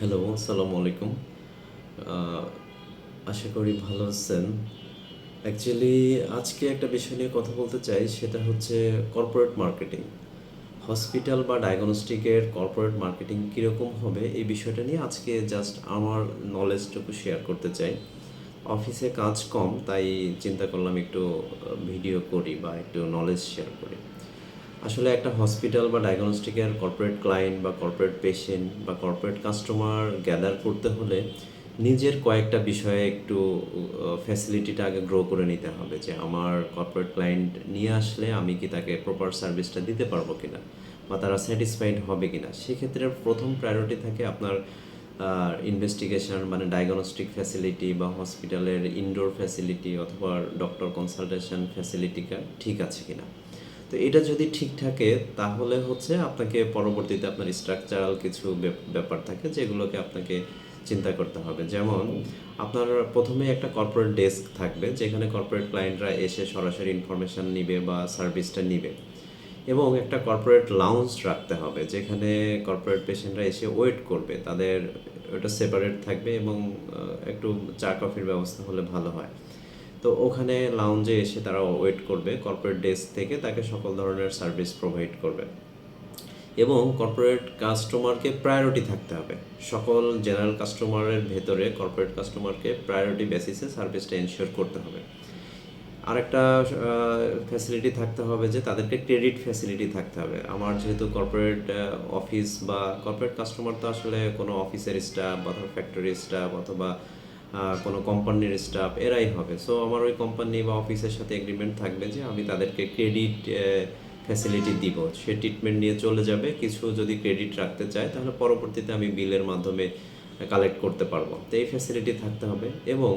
Hello, আসসালামু আলাইকুম। আহ, আশা করি ভালো আছেন। অ্যাকচুয়ালি আজকে একটা বিষয় নিয়ে কথা বলতে চাই, সেটা হচ্ছে কর্পোরেট মার্কেটিং। হসপিটাল বা ডায়াগনস্টিকের কর্পোরেট মার্কেটিং কীরকম হবে, এই বিষয়টা নিয়ে আজকে জাস্ট আমার নলেজটুকু শেয়ার করতে চাই। অফিসে কাজ কম, তাই চিন্তা করলাম একটু ভিডিও করি বা একটু নলেজ শেয়ার করি। আসলে একটা হসপিটাল বা ডায়াগনস্টিকের কর্পোরেট ক্লায়েন্ট বা কর্পোরেট পেশেন্ট বা কর্পোরেট কাস্টমার গ্যাদার করতে হলে নিজের কয়েকটা বিষয়ে একটু ফ্যাসিলিটিটা আগে গ্রো করে নিতে হবে, যে আমার কর্পোরেট ক্লায়েন্ট নিয়ে আসলে আমি কি তাকে প্রপার সার্ভিসটা দিতে পারবো কিনা বা তারা স্যাটিসফাইড হবে কিনা। সেক্ষেত্রে প্রথম প্রায়োরিটি থাকে আপনার ইনভেস্টিগেশন, মানে ডায়াগনস্টিক ফ্যাসিলিটি বা হসপিটালের ইনডোর ফ্যাসিলিটি অথবা ডক্টর কনসালটেশন ফ্যাসিলিটিটা ঠিক আছে কিনা। তো এটা যদি ঠিক থাকে তাহলে হচ্ছে আপনাকে পরবর্তীতে আপনার স্ট্রাকচারাল কিছু ব্যাপার থাকে যেগুলোকে আপনাকে চিন্তা করতে হবে। যেমন আপনার প্রথমে একটা কর্পোরেট ডেস্ক থাকবে, যেখানে কর্পোরেট ক্লায়েন্টরা এসে সরাসরি ইনফরমেশান নিবে বা সার্ভিসটা নিবে, এবং একটা কর্পোরেট লাউঞ্জ রাখতে হবে যেখানে কর্পোরেট পেশেন্টরা এসে ওয়েট করবে। তাদের ওটা সেপারেট থাকবে এবং একটু চা কফির ব্যবস্থা হলে ভালো হয়। তো ওখানে লাউঞ্জে এসে তারা ওয়েট করবে, কর্পোরেট ডেস্ক থেকে তাকে সকল ধরনের সার্ভিস প্রোভাইড করবে। এবং কর্পোরেট কাস্টমারকে প্রায়োরিটি থাকতে হবে। সকল জেনারেল কাস্টমারের ভেতরে কর্পোরেট কাস্টমারকে প্রায়োরিটি বেসিসে সার্ভিসটা এনশিওর করতে হবে। আরেকটা ফ্যাসিলিটি থাকতে হবে যে তাদেরকে ক্রেডিট ফ্যাসিলিটি থাকতে হবে। আমার যেহেতু কর্পোরেট অফিস বা কর্পোরেট কাস্টমার তো আসলে কোনো অফিসের স্টাফ অথবা ফ্যাক্টরি স্টাফ অথবা কোনো কোম্পানির স্টাফ এরাই হবে। সো আমার ওই কোম্পানি বা অফিসের সাথে এগ্রিমেন্ট থাকবে যে আমি তাদেরকে ক্রেডিট ফ্যাসিলিটি দিব। সে ট্রিটমেন্ট নিয়ে চলে যাবে, কিছু যদি ক্রেডিট রাখতে চায় তাহলে পরবর্তীতে আমি বিলের মাধ্যমে কালেক্ট করতে পারবো। তো এই ফ্যাসিলিটি থাকতে হবে। এবং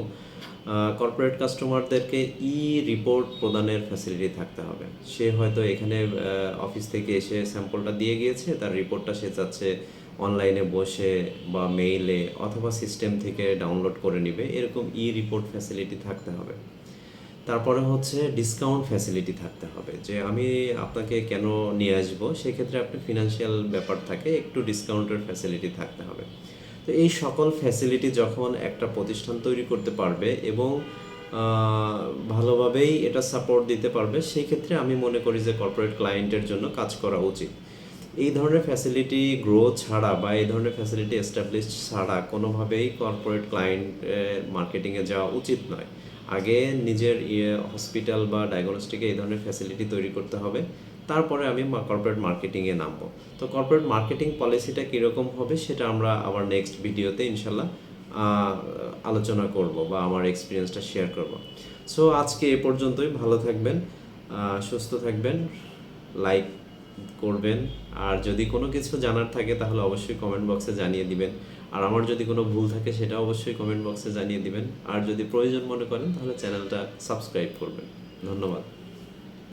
কর্পোরেট কাস্টমারদেরকে রিপোর্ট প্রদানের ফ্যাসিলিটি থাকতে হবে। সে হয়তো এখানে অফিস থেকে এসে স্যাম্পলটা দিয়ে গিয়েছে, তার রিপোর্টটা সে চাচ্ছে অনলাইনে বসে বা মেইলে অথবা সিস্টেম থেকে ডাউনলোড করে নিবে, এরকম রিপোর্ট ফ্যাসিলিটি থাকতে হবে। তারপরে হচ্ছে ডিসকাউন্ট ফ্যাসিলিটি থাকতে হবে, যে আমি আপনাকে কেন নিয়ে আসবো, সেক্ষেত্রে আপনি ফিনান্সিয়াল ব্যাপার থাকে, একটু ডিসকাউন্টের ফ্যাসিলিটি থাকতে হবে। তো এই সকল ফ্যাসিলিটি যখন একটা প্রতিষ্ঠান তৈরি করতে পারবে এবং ভালোভাবেই এটা সাপোর্ট দিতে পারবে, সেই ক্ষেত্রে আমি মনে করি যে কর্পোরেট ক্লায়েন্টের জন্য কাজ করা উচিত। এই ধরনের ফ্যাসিলিটি গ্রো ছাড়া বা এই ধরনের ফ্যাসিলিটি এস্টাবলিশ ছাড়া কোনোভাবেই কর্পোরেট ক্লায়েন্ট মার্কেটিংয়ে যাওয়া উচিত নয়। আগে নিজের হসপিটাল বা ডায়াগনস্টিকে এই ধরনের ফ্যাসিলিটি তৈরি করতে হবে, তারপরে আমি কর্পোরেট মার্কেটিংয়ে নামবো। তো কর্পোরেট মার্কেটিং পলিসিটা কীরকম হবে সেটা আমরা আবার নেক্সট ভিডিওতে ইনশাল্লাহ আলোচনা করব বা আমার এক্সপিরিয়েন্সটা শেয়ার করব। সো আজকে এ পর্যন্তই। ভালো থাকবেন, সুস্থ থাকবেন, লাইক করবেন। আর যদি কোনো কিছু জানার থাকে তাহলে অবশ্যই কমেন্ট বক্সে জানিয়ে দিবেন। আর আমার যদি কোনো ভুল থাকে সেটা অবশ্যই কমেন্ট বক্সে জানিয়ে দিবেন। আর যদি প্রয়োজন মনে করেন তাহলে চ্যানেলটা সাবস্ক্রাইব করবেন। ধন্যবাদ।